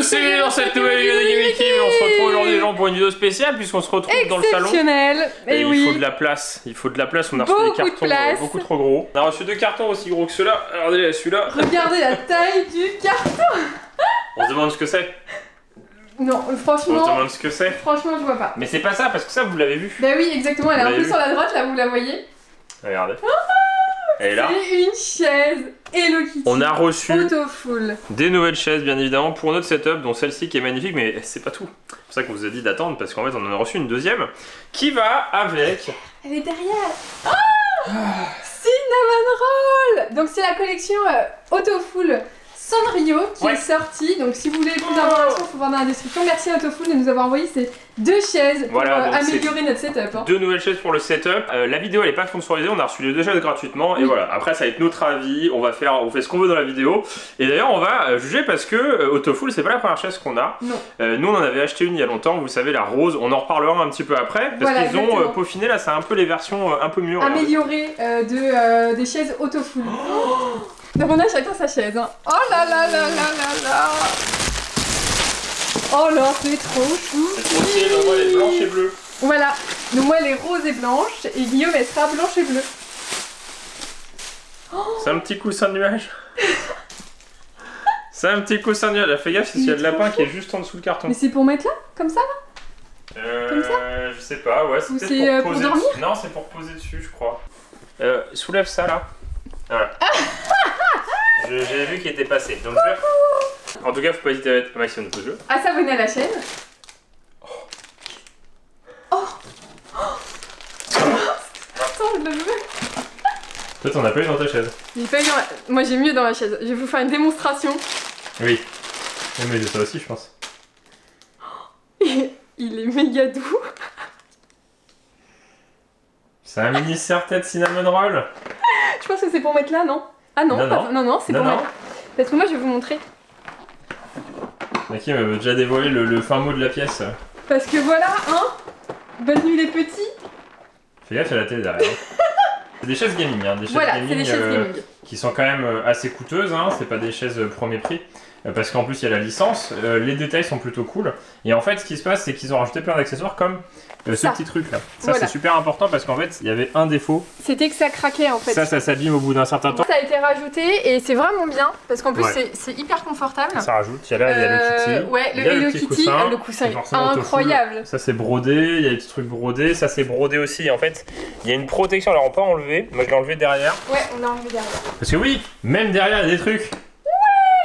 tous, c'est dans cette nouvelle vidéo de Gaming Team. On se retrouve aujourd'hui les gens pour une vidéo spéciale puisqu'on se retrouve dans le salon. Exceptionnel. Et oui. il faut de la place, on a reçu des cartons beaucoup trop gros. On a reçu 2 cartons aussi gros que ceux-là. Regardez celui-là. Regardez la taille du carton. On se demande ce que c'est. Non, On se franchement, demande ce que c'est. franchement je vois pas. Mais c'est pas ça parce que ça vous l'avez vu. Bah oui, exactement, elle est Vous un peu l'avez sur la droite là, vous la voyez. Regardez. Elle est là. C'est une chaise Hello Kitty. On a reçu Autofull. des nouvelles chaises bien évidemment pour notre setup, dont celle-ci qui est magnifique, mais c'est pas tout. C'est pour ça qu'on vous a dit d'attendre parce qu'en fait on en a reçu une deuxième qui va avec. Elle est derrière. Oh Cinnamon Roll. Donc c'est la collection Autofull Sanrio qui est sortie. Donc si vous voulez plus d'informations, il faut voir dans la description. Merci à Autofull de nous avoir envoyé ces 2 chaises pour améliorer notre setup. Hein. 2 nouvelles chaises pour le setup. La vidéo elle est pas sponsorisée, on a reçu les 2 chaises gratuitement et voilà. Après ça va être notre avis, on fait ce qu'on veut dans la vidéo. Et d'ailleurs on va juger parce que Autofull c'est pas la première chaise qu'on a. Non. Nous on en avait acheté une il y a longtemps, vous savez la rose, on en reparlera un petit peu après parce qu'ils ont peaufiné là, c'est un peu les versions un peu mieux. Améliorées des chaises Autofull. Donc on a chacun sa chaise. Hein. Oh là là là là là là. Oh là, c'est trop chou. C'est trop stylé, donc moi elle est blanche et bleue. Voilà, donc moi elle est rose et blanche et Guillaume elle sera blanche et bleue. C'est un petit coussin de nuage. C'est un petit coussin de nuage, fais gaffe s'il y a de lapin qui est juste en dessous le carton. Mais c'est pour mettre là, comme ça là? Comme ça? Je sais pas, ouais, c'est peut-être pour poser dormir? Non, c'est pour poser dessus, je crois. Soulève ça là. Voilà. J'ai vu qu'il était passé. Donc en tout cas, faut pas hésiter à mettre un maximum de jeu. À s'abonner à la chaîne. Oh. Attends, je le veux. Toi, t'en as pas eu dans ta chaise. J'ai pas eu dans Moi j'ai mieux dans ma chaise. Je vais vous faire une démonstration. Oui. Mais j'ai ça aussi, je pense. Il est méga doux. C'est un mini serre-tête cinnamon roll. Je pense que c'est pour mettre là, non? Ah non, non, c'est pour mettre. Parce que moi je vais vous montrer. Naki m'avait déjà dévoilé le fin mot de la pièce. Parce que voilà, hein. Bonne nuit les petits. Fais gaffe à la télé derrière. C'est des chaises gaming, hein, des chaises gaming, c'est des chaises gaming qui sont quand même assez coûteuses, hein, c'est pas des chaises premier prix. Parce qu'en plus il y a la licence, les détails sont plutôt cool. Et en fait ce qui se passe c'est qu'ils ont rajouté plein d'accessoires comme ce petit truc là. Ça c'est super important parce qu'en fait il y avait un défaut. C'était que ça craquait en fait. Ça s'abîme au bout d'un certain temps. Ça a été rajouté et c'est vraiment bien parce qu'en plus c'est hyper confortable. Ça rajoute, il y a là il y a le Kitty. Ouais, le Hello Kitty, le coussin est incroyable. Ça c'est brodé, il y a des petits trucs brodés, ça c'est brodé aussi. En fait il y a une protection, alors on peut enlever, moi je l'ai enlevé derrière. Ouais, on l'a enlevé derrière. Parce que oui, même derrière il y a des trucs.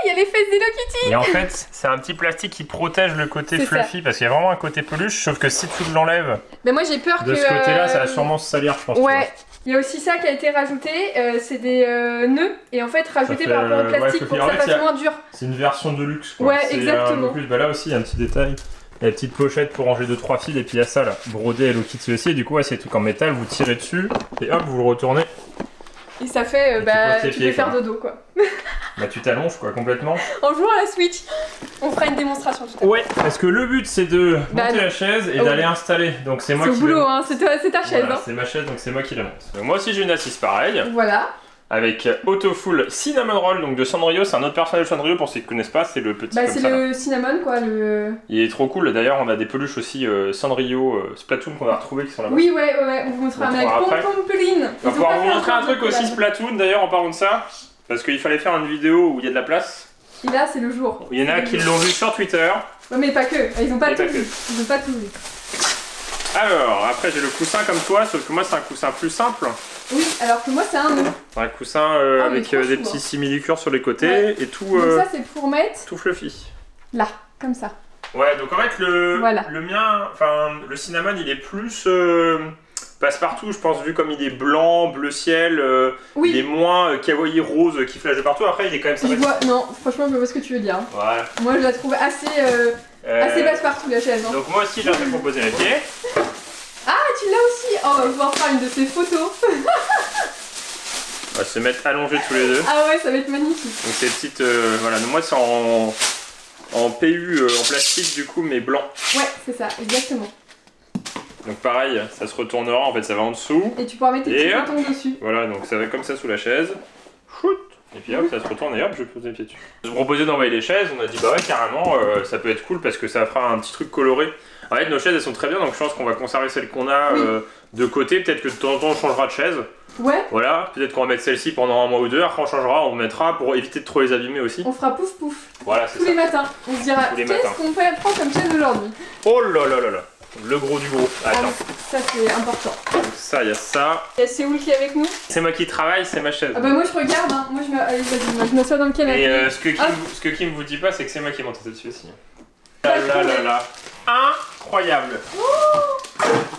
Il y a les fesses d'Hello Kitty. Et en fait, c'est un petit plastique qui protège le côté fluffy parce qu'il y a vraiment un côté peluche, sauf que si tu l'enlèves mais moi j'ai peur de ce côté-là, ça va sûrement se salir, je pense. Ouais, il y a aussi ça qui a été rajouté, c'est des nœuds et en fait rajouté par rapport au plastique pour que ça fasse moins dur. C'est une version de luxe quoi. Ouais, exactement. Plus, bah là aussi, il y a un petit détail. Il y a une petite pochette pour ranger 2-3 fils et puis il y a ça là, brodé Hello Kitty aussi. Et du coup, ouais, c'est des trucs en métal, vous tirez dessus et hop, vous le retournez. Et ça fait, tu peux faire dodo quoi. Bah tu t'allonges quoi, complètement. En jouant à la Switch, on fera une démonstration tout à l'heure. Ouais, parce que le but c'est de monter la chaise et d'aller installer. Donc c'est moi qui. C'est au boulot, hein, c'est ta chaise. Voilà, hein. c'est ma chaise donc c'est moi qui la monte. Donc, moi aussi j'ai une assise pareille. Voilà. Avec Autofull Cinnamon Roll, donc de Sanrio, c'est un autre personnage de Sanrio pour ceux qui ne connaissent pas, c'est le petit comme ça. Bah c'est le cinnamon quoi, Il est trop cool, d'ailleurs on a des peluches aussi Sanrio Splatoon qu'on a retrouvé qui sont là-bas. Oui ouais, on vous montrera avec Pompompline. On va pouvoir vous montrer un truc aussi Splatoon d'ailleurs en parlant de ça, parce qu'il fallait faire une vidéo où il y a de la place. Et là c'est le jour. Il y en a qui l'ont vu sur Twitter. Ouais mais pas que, ils ont pas tout vu. Ils ont pas tout vu. Alors, après j'ai le coussin comme toi, sauf que moi c'est un coussin plus simple. Oui, alors que moi c'est un nœud. Un coussin avec des petits simili-cures sur les côtés et tout. Donc ça c'est pour mettre. Tout fluffy. Là, comme ça. Ouais, donc en fait le mien, enfin le cinnamon il est plus passe-partout, je pense, vu comme il est blanc, bleu ciel, il est moins kawaii rose qui flash de partout. Après il est quand même sympa. Non, franchement je vois ce que tu veux dire. Ouais. Moi je la trouve assez passe-partout la chaise. Hein. Donc moi aussi j'ai un peu pour poser mes pieds. Ah, tu l'as aussi. Oh, on va pouvoir faire une de ces photos. On va se mettre allongés tous les deux. Ah ouais, ça va être magnifique. Donc ces petites, voilà, donc moi c'est en PU, en plastique du coup, mais blanc. Ouais, c'est ça, exactement. Donc pareil, ça se retournera, en fait ça va en dessous. Et tu pourras mettre tes petits boutons dessus. Voilà, donc ça va comme ça sous la chaise. Chut. Et puis hop, ça se retourne et hop, je pose les pieds dessus. Je vous proposais d'envoyer les chaises, on a dit bah ouais, carrément, ça peut être cool parce que ça fera un petit truc coloré. En fait, nos chaises elles sont très bien, donc je pense qu'on va conserver celles qu'on a de côté. Peut-être que de temps en temps on changera de chaise. Ouais. Voilà, peut-être qu'on va mettre celle-ci pendant un mois ou deux, après on changera, on mettra pour éviter de trop les abîmer aussi. On fera pouf pouf. Voilà, c'est tous ça. les matins. On se dira qu'est-ce qu'on peut prendre comme chaise aujourd'hui. Oh là là là là. Le gros du gros. Attends. Ça c'est important. Donc ça, il y a ça. Il y a Séoul qui est avec nous. C'est moi qui travaille, c'est ma chaise. Ah bah moi je regarde, hein. Moi je me... Allez, vas-y, moi je me sois dans le canapé. Et ce que Kim vous dit pas, c'est que c'est moi qui ai monté dessus aussi. Là là là là. Incroyable.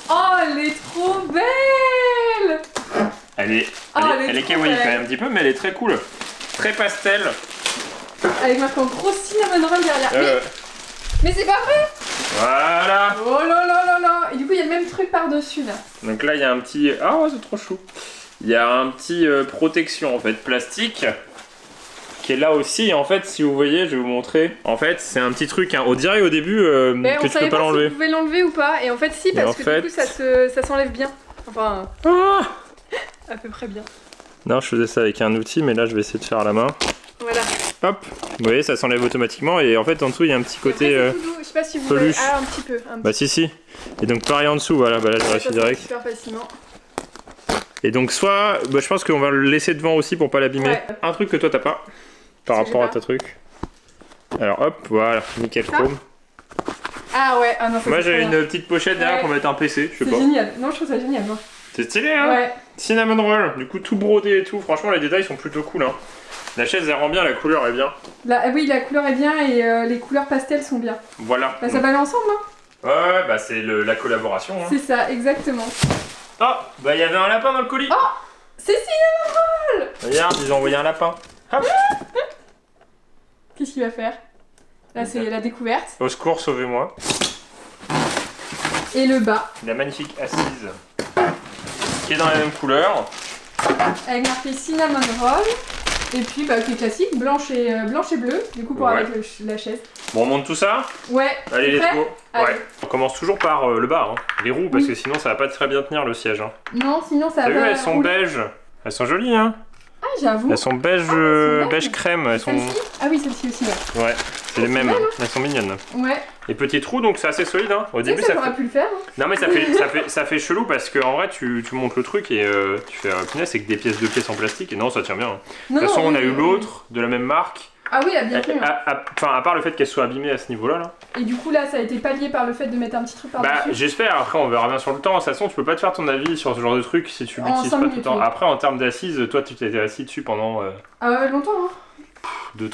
Oh, elle est trop belle. Elle est kawaii quand même un petit peu, mais elle est très cool. Très pastel. Avec marqué en gros cinnamon roll derrière. Mais c'est pas vrai. Voilà. Oh là là là là. Et du coup il y a le même truc par-dessus là. Donc là il y a un petit... Ah c'est trop chou. Il y a un petit protection en fait plastique qui est là aussi. Et en fait si vous voyez, je vais vous montrer. En fait c'est un petit truc, hein. On dirait au début que tu peux pas l'enlever. Si vous pouvez l'enlever ou pas. Et en fait si, parce que du coup ça s'enlève bien. Enfin... à peu près bien. Non, je faisais ça avec un outil, mais là je vais essayer de faire à la main. Voilà. Hop, vous voyez, ça s'enlève automatiquement et en fait en dessous il y a un petit côté je sais pas si vous peluche. voyez. Ah, un petit peu. Bah si. Et donc pareil en dessous, voilà, bah là j'ai réussi direct. Super facilement. Et donc soit, bah, je pense qu'on va le laisser devant aussi pour pas l'abîmer. Ouais. Un truc que toi t'as pas, par rapport à ta truc. Alors hop, voilà, nickel chrome. Ah ouais, ah non, ça moi j'ai une petite pochette derrière pour mettre un PC, je sais pas. C'est génial, non je trouve ça génial moi. C'est stylé hein. Ouais. Cinnamon roll, du coup tout brodé et tout, franchement les détails sont plutôt cool hein. La chaise elle rend bien, la couleur est bien. Oui, la couleur est bien et les couleurs pastel sont bien. Voilà. Bah ça va ensemble hein. Ouais, bah c'est la collaboration hein. C'est ça, exactement. Oh, bah il y avait un lapin dans le colis. Oh, c'est cinnamon roll. Regarde, ils ont envoyé un lapin. Hop. Qu'est-ce qu'il va faire? Là c'est la découverte. Au secours, sauvez-moi. Et le bas. La magnifique assise. Qui est dans la même couleur. Avec marqué cinnamon roll. Et puis bah qui est classique, blanche et bleu, du coup pour avec la chaise. Bon on monte tout ça? Ouais. Allez let's go. Allez. Ouais. On commence toujours par le bas, hein. Les roues, parce que sinon ça va pas très bien tenir le siège. Hein. Non, sinon ça va. T'as vu, elles sont beiges. Elles sont jolies hein. Ah j'avoue. Elles sont beige, beige crème. Elles sont... Ah oui celle-ci aussi là. Ouais, c'est les mêmes. Elles sont mignonnes. Ouais. Les petits trous donc c'est assez solide hein. Au début ça aurait pu le faire. Hein. Non mais ça fait chelou parce que en vrai tu montes le truc et tu fais punaise c'est que des pièces de pièces en plastique et non ça tient bien. Hein. De toute façon on a eu l'autre de la même marque. Ah oui, elle a bien tenu. Enfin à part le fait qu'elle soit abîmée à ce niveau là. Et du coup là ça a été pallié par le fait de mettre un petit truc par-dessus. Bah j'espère, après on verra bien sur le temps. De toute façon tu peux pas te faire ton avis sur ce genre de truc si tu l'utilises pas tout le temps. Après en termes d'assises, toi tu t'étais assis dessus pendant... longtemps hein. 2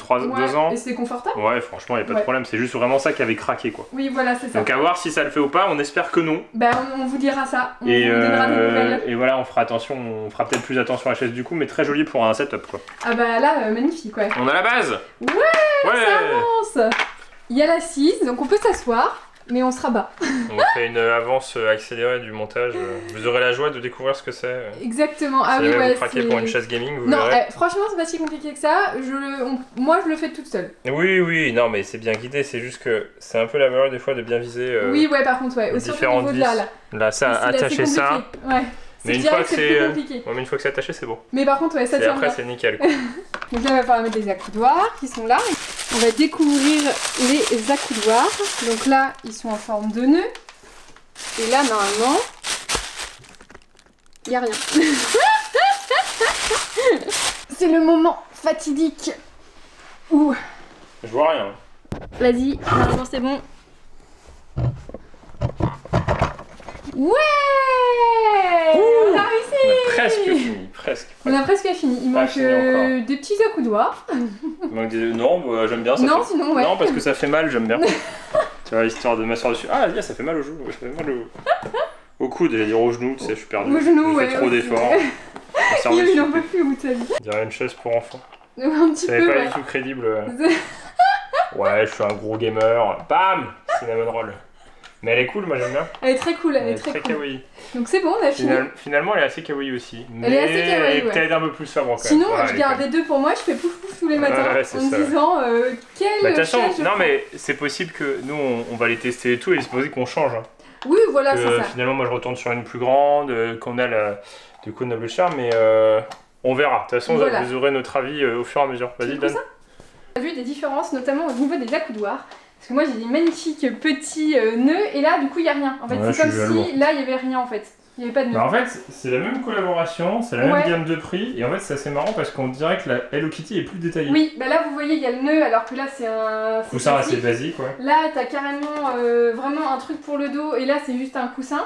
ans. Et c'était confortable. Ouais franchement y a pas de problème, c'est juste vraiment ça qui avait craqué quoi. Oui voilà c'est ça. Donc à voir si ça le fait ou pas, on espère que non. Bah on vous dira ça, on vous donnera des nouvelles. Et voilà on fera attention, on fera peut-être plus attention à la chaise du coup, mais très jolie pour un setup quoi. Ah bah là magnifique ouais. On a la base. Ouais. Ça avance. Il y a l'assise, donc on peut s'asseoir. Mais on se rabat. On fait une avance accélérée du montage. Vous aurez la joie de découvrir ce que c'est. Exactement. Ah si oui, vous craquez pour une chaise gaming, vous non, verrez. Franchement, c'est pas si compliqué que ça. Moi, je le fais toute seule. Oui, non, mais c'est bien guidé. C'est juste que c'est un peu la valeur des fois de bien viser. Oui, ouais, par contre, ouais. Au différentes niveau de là, ça, attacher ça. Ouais. Mais une fois que c'est attaché, c'est bon. Mais par contre, ouais, ça tient après, bien. c'est nickel. Donc là, on va falloir mettre les accoudoirs qui sont là. On va découvrir les accoudoirs. Donc là, ils sont en forme de nœud. Et là, normalement, il n'y a rien. C'est le moment fatidique. Ouh. Je vois rien. Vas-y, normalement c'est bon. Ouais. On a réussi. On a presque fini, presque. On a presque fini. Il manque des petits accoudoirs. Il manque des... Non, bah, j'aime bien ça. Non, sinon, ouais. Non, parce que ça fait mal, j'aime bien. Tu vois, histoire de m'asseoir dessus. Ah, ça fait mal au genou, ça fait mal au coude, j'allais dire au genou, tu sais, je suis perdu. Au genou, ouais. Je fais trop d'efforts. Il n'en peut plus, où t'as dit. On dirait une chaise pour enfants. Un petit peu, pas du tout crédible. Ouais, je suis un gros gamer. Bam! Cinnamon roll. Mais elle est cool, moi j'aime bien. Elle est très cool, elle est très cool. Kawaii. Donc c'est bon, on a fini. Finalement, elle est assez kawaii aussi. Elle est assez kawaii, ouais. Peut-être un peu plus sobre quand même. Sinon, je garde les deux pour moi, je fais pouf pouf tous les matins en me disant quelle chaise je prends. Non mais c'est possible que nous on va les tester et tout et c'est possible qu'on change. Hein. Oui, voilà, c'est ça. Finalement, moi je retourne sur une plus grande, qu'on a du coup Noble Charm, mais On verra. De toute façon, Voilà. vous aurez notre avis au fur et à mesure. Vas-y, donne. On a vu des différences, notamment au niveau des accoudoirs. Parce que moi j'ai des magnifiques petits nœuds et là du coup il n'y a rien. En fait Ouais, c'est comme jaloux. si là il n'y avait rien en fait. Il n'y avait pas de nœud. Bah en fait, c'est la même collaboration, c'est la même gamme de prix, et en fait c'est assez marrant parce qu'on dirait que la Hello Kitty est plus détaillée. Oui, bah là vous voyez il y a le nœud alors que là c'est un... Coussin assez basique, ouais. Là t'as carrément vraiment un truc pour le dos et là c'est juste un coussin.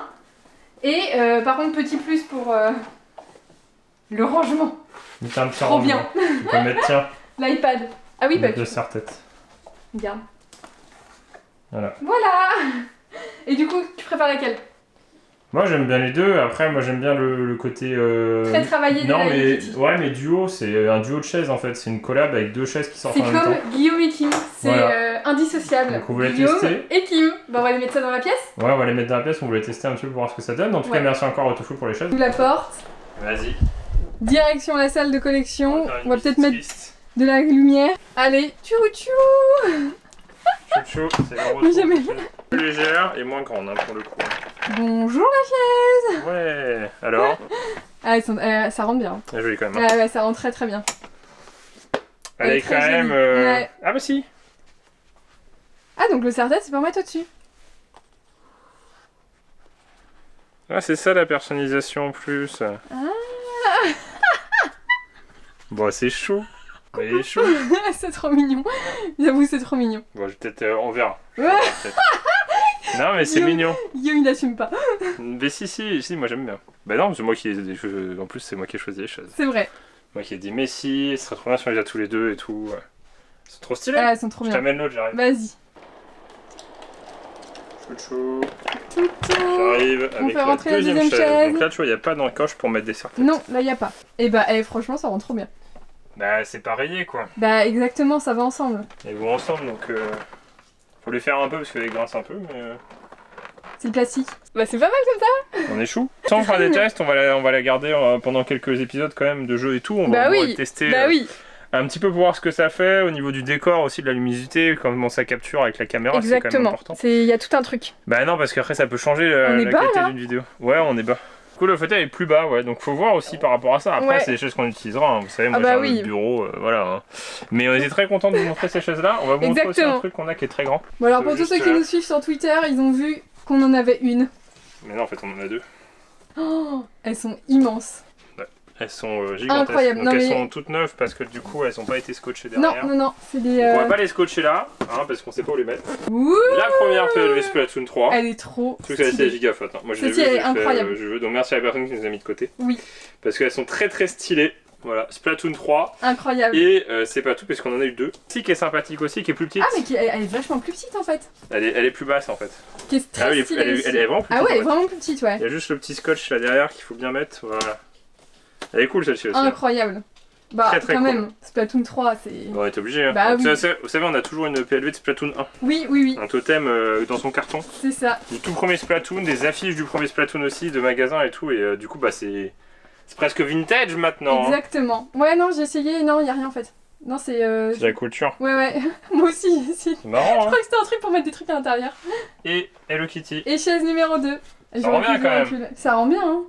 Et par contre petit plus pour le rangement. C'est un petit Trop rangement. bien. Tu peux mettre, tiens, L'iPad. Ah oui bah de serre-tête. regarde. Voilà. Et du coup tu préfères laquelle? Moi j'aime bien les deux, après moi j'aime bien le côté... Très travaillé de non la mais, Hello Kitty. ouais mais duo, c'est un duo de chaises en fait, c'est une collab avec 2 chaises qui sortent C'est en même comme temps. Guillaume et Kim, c'est Voilà. indissociable. Donc on voulait Guillaume tester. et Kim. Bah on va les mettre ça dans la pièce. Ouais, on va les mettre dans la pièce, on voulait tester un petit peu pour voir ce que ça donne. En tout cas, merci encore au Tofu pour les chaises. Sous la porte. Vas-y. Direction la salle de collection. On va peut-être mettre liste. de la lumière. Allez, tchou tchou. Chouchou, c'est le Mais retour. jamais. Plus légère et moins grande hein, pour le coup. Bonjour la chaise. Ouais, alors Ah, ça rentre bien. Elle est jolie quand même. Ah ouais, ça rentre très très bien. Elle est très quand même. jolie. Ouais. Ah bah si. Ah donc le serre-tête c'est pour mettre au-dessus. Ah, c'est ça la personnalisation en plus. Ah. Bon, c'est chou. Mais il est chou. C'est trop mignon. J'avoue c'est trop mignon. Bon, peut-être on verra. Ouais. Peut-être. Non, mais c'est mignon. Guillaume il assume pas. Mais si, moi j'aime bien. Bah non, c'est moi qui en plus c'est moi qui ai choisi les choses. C'est vrai. Moi qui ai dit mais si, ce serait trop bien si on les a tous les deux et tout. C'est trop stylé. Ah, elles sont trop Je bien. t'amène l'autre, j'arrive. Vas-y. Chouchou. Tout. J'arrive On avec fait la rentrer la deuxième deuxième chaise. chaise. Donc là, tu vois, il n'y a pas d'encoche pour mettre des serre-têtes. Non, là y a pas. Et bah franchement ça rentre trop bien. Bah, c'est pas rayé quoi. Bah exactement, ça va ensemble. Ils vont ensemble donc. Faut les faire un peu parce qu'elles grincent un peu, mais. C'est le plastique. Bah c'est pas mal comme ça. On est chou. Sans faire des tests, on va la garder pendant quelques épisodes quand même de jeu et tout. On va tester un petit peu pour voir ce que ça fait au niveau du décor aussi, de la luminosité, comment ça capture avec la caméra. C'est quand même important. Il y a tout un truc. Bah non, parce qu'après ça peut changer la qualité d'une vidéo. Ouais, on est bas. Du coup, le fauteuil est plus bas, ouais. Donc faut voir aussi par rapport à ça. Après, c'est des chaises qu'on utilisera. Hein. Vous savez, moi j'ai un bureau, voilà. Hein. Mais on était très contents de vous montrer ces chaises-là. On va vous montrer aussi un truc qu'on a qui est très grand. Bon alors pour tous ceux qui nous suivent sur Twitter, ils ont vu qu'on en avait une. Mais non, en fait, on en a 2. Oh, elles sont immenses. Ouais. Elles sont gigantesques. Incroyable. Donc elles sont toutes neuves parce que du coup, elles n'ont pas été scotchées derrière. Non, c'est des... Donc on va pas les scotcher là, hein, parce qu'on sait pas où les mettre. Ouh, La première PLV Splatoon 3. elle est trop Tout ça, c'est gigafaute. Hein. Moi, je l'ai vu, elle est incroyable. je veux. Donc merci à la personne qui nous a mis de côté. Oui. Parce qu'elles sont très très stylées. Voilà, Splatoon 3. Incroyable. Et c'est pas tout parce qu'on en a eu 2. Qui est sympathique aussi, qui est plus petite. Ah mais elle est vachement plus petite en fait. Elle est plus basse en fait. Qui est très stylée elle est vraiment plus petite. Ah ouais, elle est vraiment plus petite, ouais. Il y a juste le petit scotch là derrière qu'il faut bien mettre. Voilà. Elle est cool celle-ci aussi. Incroyable. Bah très, très quand cool. même, Splatoon 3 c'est... Ouais, t'es obligé. Hein. Bah Donc, oui. vous savez, on a toujours une PLV de Splatoon 1. Oui. Un totem dans son carton. C'est ça. Du tout premier Splatoon, des affiches du premier Splatoon aussi, de magasins et tout. Et du coup, bah c'est presque vintage maintenant. Exactement. Ouais, non, j'ai essayé, non, y a rien en fait. Non, c'est... C'est la couture. Ouais. Moi aussi, si. C'est marrant, Je hein. crois que c'était un truc pour mettre des trucs à l'intérieur. Et Hello Kitty. Et chaise numéro 2. Ça rend bien quand même. Ça rend bien, hein.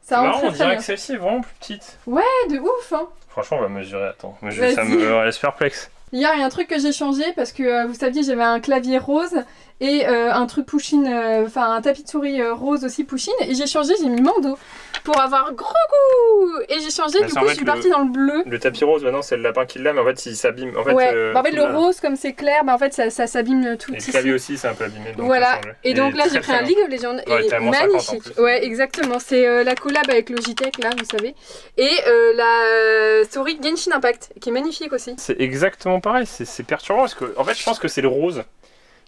Ça rend marrant, très on très dirait bien. que celle-ci est vraiment plus petite. Ouais, de ouf, hein. Franchement, on va mesurer, attends. Ça Vas-y. me laisse perplexe. Hier, il y a un truc que j'ai changé parce que vous saviez, j'avais un clavier rose et un truc push-in, enfin un tapis de souris rose aussi push-in. Et j'ai changé, j'ai mis Mando pour avoir gros goût. Et j'ai changé, Mais du c'est coup, en je fait suis partie dans le bleu. Le tapis rose, maintenant, c'est le lapin qui l'a, mais en fait, il s'abîme. En fait, Ouais, bah, en fait, tout le rose, comme c'est clair, bah, en fait, ça s'abîme tout Et le ici. clavier aussi, c'est un peu abîmé. Donc Voilà, ça change. et donc là j'ai très, pris très un long. League of Legends Ouais, et t'as moins 50 en magnifique. plus. Ouais, exactement, c'est la collab avec Logitech là, vous savez. Et la souris Genshin Impact qui est magnifique aussi. C'est exactement pareil, c'est perturbant parce que, en fait, je pense que c'est le rose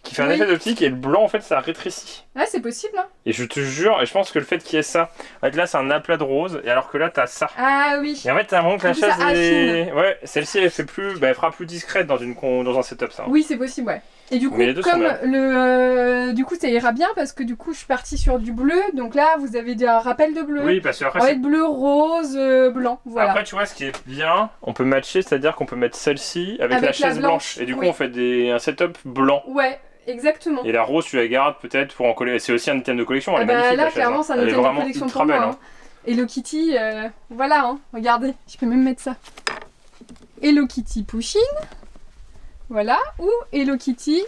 qui fait un Oui. effet d'optique et le blanc, en fait, ça rétrécit. Ouais, c'est possible, hein. Et je te jure, et je pense que le fait qu'il y ait ça, en fait, là, c'est un aplat de rose, et alors que là, t'as ça. Ah oui. Et en fait, t'as l'impression que la En plus, ça chaise est. affine. Ouais, celle-ci, elle fait plus. Bah, elle fera plus discrète dans un setup, ça. Oui, c'est possible, ouais. Et du coup, Mais les deux sont comme bien. du coup, ça ira bien parce que du coup, je suis partie sur du bleu. Donc là, vous avez un rappel de bleu. Oui, parce que après, Avec bleu, rose, blanc. Voilà. Après, tu vois, ce qui est bien, on peut matcher, c'est-à-dire qu'on peut mettre celle-ci avec la Avec la chaise blanche, blanche. Et du coup, oui. on fait un setup blanc. Ouais, exactement. Et la rose, tu la gardes peut-être pour en coller. C'est aussi un item de collection. Elle Ah est bah magnifique, là, la chaise, clairement, hein. c'est un Elle est item de vraiment collection ultra pour moi. belle, Hein. hein. Hello Kitty, voilà, hein, regardez, je peux même mettre ça. Hello Kitty Pusheen, voilà, ou Hello Kitty,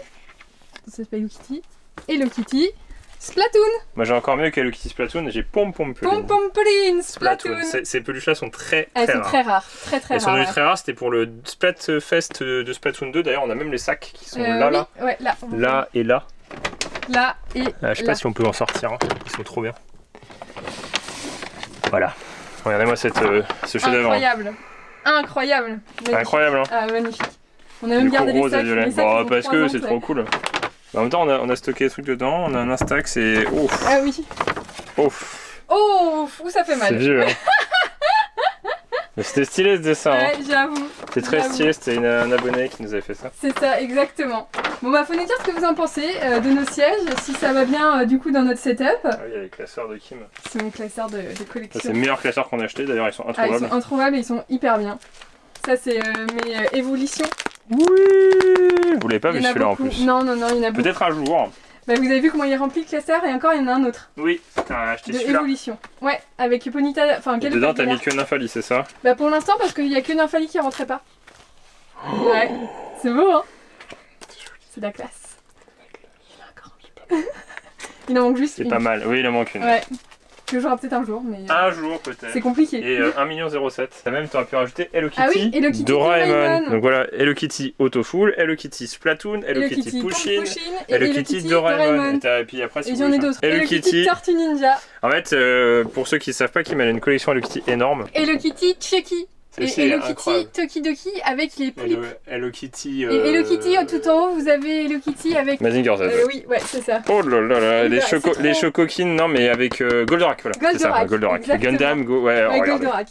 c'est pas Hello Kitty, Hello Kitty Splatoon. Moi j'ai encore mieux qu'Hello Kitty Splatoon, j'ai Pom Pom Puline. Pom Pom Puline Splatoon. Ces peluches là sont très Elles sont rares. très rares, très Elles sont rares. devenues très rares, c'était pour le Splatfest de Splatoon 2, d'ailleurs on a même les sacs qui sont là, oui, là. Ouais, là. Là et là. Là et Je sais pas si on peut en sortir, hein. Ils sont trop bien. Voilà. Regardez-moi ce chef-d'œuvre. Incroyable. Incroyable. Magnifique. Incroyable, hein. Ah, magnifique. On a même gardé les rose et sacs. violet. Les sacs, Bon, ils ont parce 3 que ans, c'est ça. trop cool. En même temps, on a stocké des trucs dedans, on a un Instax et. Ouf! Ah oui. Ouf! Oh, où ça fait C'est mal. vieux, hein. Mais c'était stylé ce dessin, hein. Ouais, j'avoue. C'est très j'avoue. stylé, c'était un abonné qui nous avait fait ça. C'est ça, exactement. Bon, bah, faut nous dire ce que vous en pensez de nos sièges, si ça va bien du coup dans notre setup. Ah oui, il y a les classeurs de Kim. C'est mon classeur de Ça, collection. c'est le meilleur classeur qu'on a acheté, d'ailleurs, ils sont Ah, ils introuvables. sont introuvables et ils sont hyper bien. Ça, c'est mes évolutions. Oui! Vous l'avez pas vu Il y en a celui-là en beaucoup. plus. Non, il y en a beaucoup. Peut-être un jour. Bah, vous avez vu comment il est rempli le classeur et encore il y en a un autre. Oui, t'as acheté De celui-là. évolution. Ouais, avec Ponyta. Enfin, Et quel dedans, t'as mis que Nymphalie, c'est ça? Bah, pour l'instant, parce qu'il y a que Nymphalie qui rentrait pas. Ouais, c'est beau, hein? C'est de la classe. Il y en a encore un. Il en manque juste C'est une. pas mal. Oui, il en manque une. Ouais. Que j'aurai peut-être un jour, mais Un jour peut-être. c'est compliqué. Et 1,07 000. Même, t'aurais pu rajouter Hello Kitty, Ah oui, Hello Kitty Doraemon. Doraemon. Donc voilà, Hello Kitty Autofull, Hello Kitty Splatoon, Hello Kitty Pusheen, et Hello Kitty Doraemon. Et puis après, si Et vous j'en ai voulez d'autres. faire- Hello Kitty Tortue Ninja. En fait, pour ceux qui savent pas, Kim a une collection Hello Kitty énorme. Hello Kitty Chucky. Et Celle-ci est Hello Kitty incroyable. Tokidoki avec les poulpes. Hello Kitty. Et Hello Kitty tout en haut, vous avez Hello Kitty avec. Mazinger Z. Oui, ouais, c'est ça. Oh là là là, Ouais, les, c'est trop. les Chocokins, non mais avec Goldorak, voilà. C'est ça, Goldorak, Goldorak. exactement. Gundam, ouais, Avec regardez. Goldorak.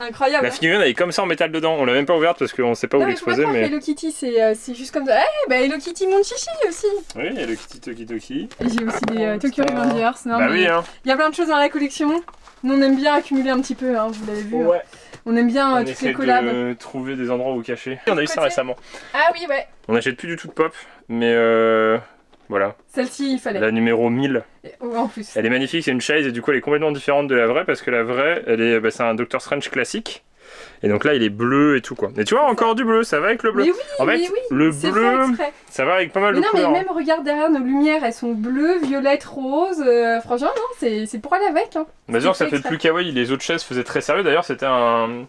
Incroyable. La figurine elle est comme ça en métal dedans, on l'a même pas ouverte parce qu'on sait pas où Non, mais faut pas l'exposer, croire que mais. Hello Kitty, c'est juste comme ça. Eh, bah Hello Kitty mon chichi aussi. Oui, Hello Kitty Tokidoki. Et j'ai aussi des Tokyo Revengers. Non, Bah mais oui, hein. il y a plein de choses dans la collection. Nous, on aime bien accumuler un petit peu, hein, vous l'avez vu. Ouais. On aime bien On toutes essaie les collabs. de trouver des endroits où cacher. On a eu ça Côté. récemment. Ah oui, ouais. On n'achète plus du tout de pop, mais voilà. Celle-ci, il fallait. La numéro 1000. Oh, en plus. Elle est magnifique, c'est une chaise et du coup elle est complètement différente de la vraie parce que la vraie, elle est, c'est un Doctor Strange classique. Et donc là il est bleu et tout quoi. Et tu vois encore du bleu, ça va avec le bleu. Mais oui, En fait, mais oui, le c'est bleu, fait exprès. ça va avec pas mal Mais de non, mais couleurs. même regarde derrière nos lumières, elles sont bleues, violettes, roses. Franchement, non, c'est pour aller avec. Hein. Bah, genre, ça fait fait exprès. plus kawaii, les autres chaises faisaient très sérieux. D'ailleurs, c'était un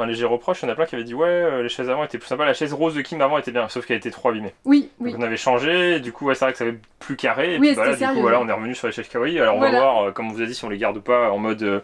léger reproche. Il y en a plein qui avaient dit ouais, les chaises avant étaient plus sympas. La chaise rose de Kim avant était bien, sauf qu'elle était trop abîmée. Oui, oui. Donc on avait changé, et du coup, ouais, c'est vrai que ça avait plus carré. Et Oui, puis voilà, c'était du coup, sérieux. voilà, on est revenu sur les chaises kawaii. Alors on Voilà. va voir, comme on vous a dit, si on les garde ou pas en mode.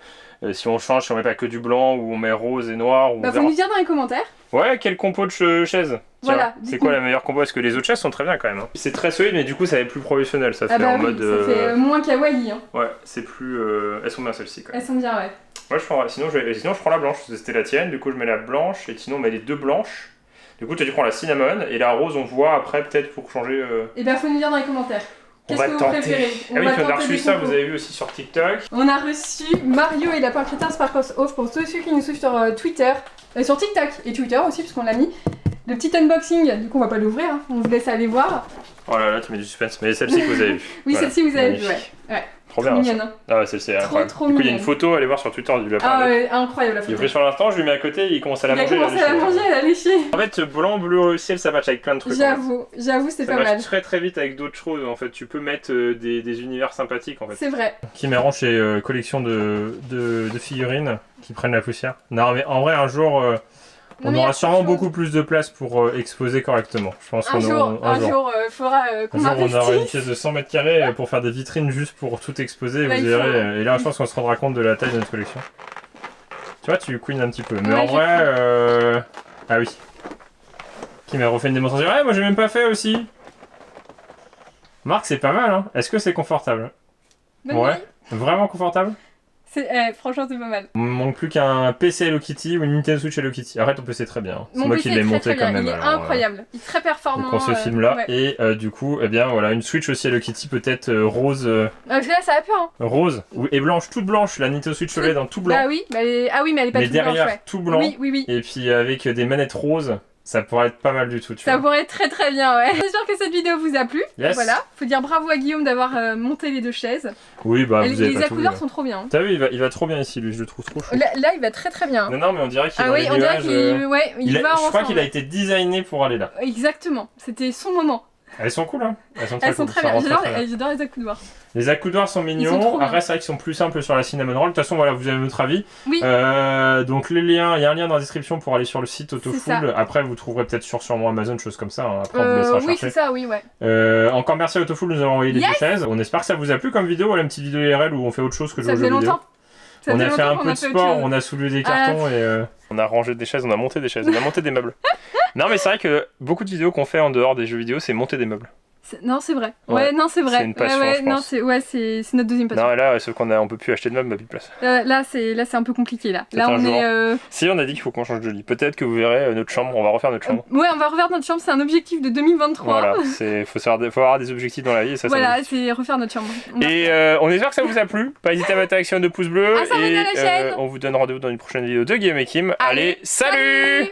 Si on change, si on met pas que du blanc, ou on met rose et noir, ou on Bah, faut verra. nous dire dans les commentaires. Ouais, quel compo de chaises? Voilà, C'est dites-nous. quoi la meilleure compo? Parce que les autres chaises sont très bien quand même. Hein. C'est très solide, mais du coup, ça fait plus professionnel. Ça Ah fait bah en oui, mode. ça fait moins kawaii. Hein. Ouais, c'est plus. Elles sont bien celles-ci quand même. Elles sont bien, ouais. Moi, sinon, je prends la blanche. C'était la tienne. Du coup, je mets la blanche. Et sinon, on met les deux blanches. Du coup, tu prends la cinnamon. Et la rose, on voit après, peut-être pour changer. Et bah, faut nous dire dans les commentaires. On Qu'est-ce va que vous tenter. préférez? Ah oui, va puis on a tenter reçu des ça, compos. vous avez vu aussi sur TikTok. On a reçu Mario et Lapin Crétin Sparkles Off pour tous ceux qui nous suivent sur Twitter, sur TikTok et Twitter aussi, puisqu'on l'a mis. Le petit unboxing, du coup, on va pas l'ouvrir, hein. On vous laisse aller voir. Oh là là, tu mets du suspense. Mais celle-ci que vous avez vue. Oui, Voilà. celle-ci, vous avez vu, ouais. Magnifique. Ouais. Trop Trop bien. mignonne, hein. Ah ouais, celle-ci est incroyable. trop Du coup, il y a une mignonne. photo, allez voir sur Twitter du lapin. Ah avec. ouais, incroyable la Il est photo. pris sur l'instant, je lui mets à côté, il commence à la Il a manger. commencé à la manger, elle a léché. En fait, blanc, bleu, ciel, ça match avec plein de trucs. en fait. J'avoue, c'est Ça pas match mal. très très vite avec d'autres choses. En fait, tu peux mettre des univers sympathiques en fait. C'est vrai. Qui me rend chez collection de figurines qui prennent la poussière. Non, mais en vrai, un jour, Non, on mais y a aura sûrement plein de beaucoup plus de place pour exposer correctement. Je pense Un qu'on jour, aura un jour, faudra qu'on on aura une investisse. pièce de 100 mètres carrés pour faire des vitrines juste pour tout exposer, Là, vous il verrez. Et là, je pense qu'on se rendra compte de la taille de notre collection. Tu vois, tu queen un petit peu. Mais Ouais, en j'ai vrai, ah oui. Qui m'a refait une démonstration. Ouais, moi j'ai même pas fait aussi. Marc, c'est pas mal, hein. Est-ce que c'est confortable? Bonne Ouais. nuit. Vraiment confortable? Franchement, c'est pas mal. Il me manque plus qu'un PC Hello Kitty ou une Nintendo Switch Hello Kitty. Arrête ton PC très bien. hein. C'est Mon moi PC qui l'ai est très, monté très quand bien. même. Il est alors, incroyable. Il est très performant. Donc on se filme là. ouais. Et du coup, eh bien voilà, une Switch aussi Hello Kitty peut-être rose. Parce que là, ça a peur. Hein. Rose et blanche, toute blanche, la Nintendo Switch OLED en tout blanc. Bah oui, ah oui, mais elle est pas mais toute derrière blanche, ouais. tout blanc. Oui, oui, oui. Et puis avec des manettes roses. Ça pourrait être pas mal du tout, tu Ça vois. pourrait être très très bien, ouais. J'espère que cette vidéo vous a plu. Yes. Voilà, faut dire bravo à Guillaume d'avoir monté les 2 chaises. Oui, bah vous avez Les pas tout vu. accoudoirs sont trop bien. Hein. T'as vu, il va trop bien ici, lui, je le trouve trop chou. Là, il va très très bien. Non, mais on dirait qu'il est Ah dans oui, les on dirait nuages, qu'il ouais, il va je crois ensemble. qu'il a été designé pour aller là. Exactement, c'était son moment. Elles sont cool, hein. Elles sont Elles sont cool, très ça bien, rend très bien. j'adore les accoudoirs. Les accoudoirs sont Ils sont mignons. trop bien. Après, c'est vrai qu'ils sont plus simples sur la cinnamon roll. De toute façon, voilà, vous avez votre avis. Oui. Donc les liens, il y a un lien dans la description pour aller sur le site C'est ça. Autofood. Après, vous trouverez peut-être sûrement Amazon, choses comme ça. Hein. Après, on vous laissera Oui, chercher. c'est ça, oui, ouais. Encore merci à Autofood de nous avoir envoyé les 2 chaises. On espère que ça vous a plu comme vidéo. Voilà, une petite vidéo IRL où on fait autre chose que de Ça jouer aux faisait jeux vidéo. longtemps. Ça On faisait a fait longtemps un qu'on peu de fait autre sport, chose. on a soulevé des cartons et on a rangé des chaises, on a monté des chaises, on a monté des meubles. Non mais c'est vrai que beaucoup de vidéos qu'on fait en dehors des jeux vidéo, c'est monter des meubles. Non, c'est vrai. Ouais, Ouais, non, c'est vrai. c'est une passion, je non, pense. c'est notre deuxième passion. Non là, sauf qu'on peut plus acheter de meubles, on a plus de place. Là, c'est un peu compliqué, là. Peut-être Là, un on jour. est... Si on a dit qu'il faut qu'on change de lit, peut-être que vous verrez notre chambre, on va refaire notre chambre. Ouais, on va refaire notre chambre, c'est un objectif de 2023. Voilà, faut avoir des objectifs dans la vie et ça Voilà, ça c'est refaire notre chambre. Et on espère que ça vous a plu. Pas hésiter à mettre un maximum de pouces bleus. À s'abonner à la chaîne. On vous donne rendez-vous dans une prochaine vidéo de Guillaume et Kim. Allez, salut.